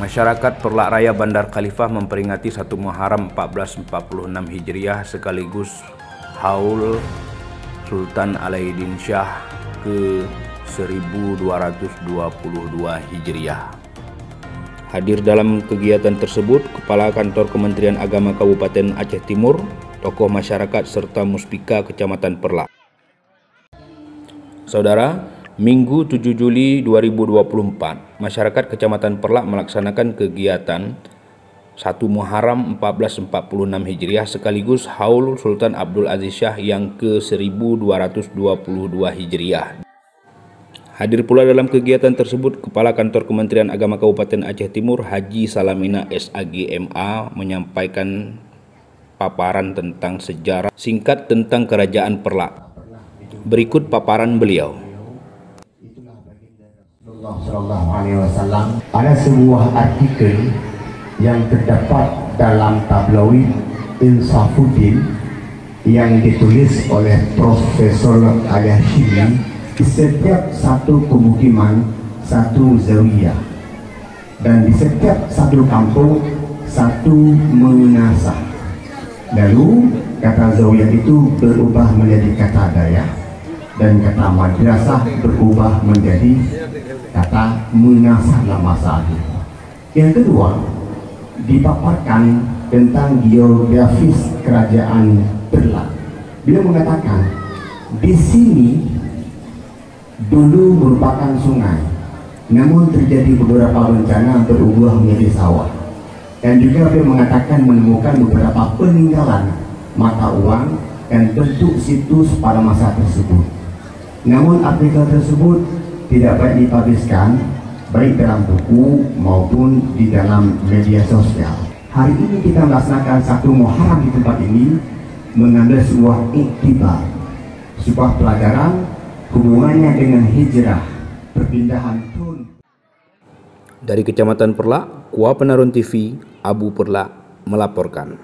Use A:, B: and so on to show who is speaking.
A: Masyarakat Perlak Raya Bandar Khalifah memperingati 1 Muharram 1446 Hijriah sekaligus Haul Sultan Alauddin Shah ke 1222 Hijriah. Hadir dalam kegiatan tersebut Kepala Kantor Kementerian Agama Kabupaten Aceh Timur, tokoh masyarakat serta Muspika Kecamatan Perlak. Saudara, Minggu 7 Juli 2024, masyarakat Kecamatan Perlak melaksanakan kegiatan 1 Muharram 1446 Hijriah sekaligus Haul Sultan Abdul Aziz Shah yang ke 1222 Hijriah. Hadir pula dalam kegiatan tersebut Kepala Kantor Kementerian Agama Kabupaten Aceh Timur Haji Salamina SAGMA menyampaikan paparan tentang sejarah singkat tentang Kerajaan Perlak. Berikut paparan beliau.
B: Ada sebuah artikel yang terdapat dalam tabloid Insafuddin yang ditulis oleh Profesor Al-Hashimi. Di setiap satu pemukiman satu zawiyah, dan di setiap satu kampung satu menasah. Lalu kata zawiyah itu berubah menjadi kata daya, dan kata madrasah berubah menjadi kata menasah dalam masa akhir. Yang kedua, dipaparkan tentang geografis kerajaan Perlak. Beliau mengatakan di sini dulu merupakan sungai, namun terjadi beberapa bencana berubah menjadi sawah. Dan juga beliau mengatakan menemukan beberapa peninggalan mata uang dan bentuk situs pada masa tersebut. Namun artikel tersebut tidak baik dipubliskan baik dalam buku maupun di dalam media sosial. Hari ini kita melaksanakan 1 Muharram di tempat ini mengambil sebuah iktibar, sebuah pelajaran hubungannya dengan hijrah, perpindahan tun.
A: Dari Kecamatan Perlak, Kuah Penarun TV, Abu Perlak melaporkan.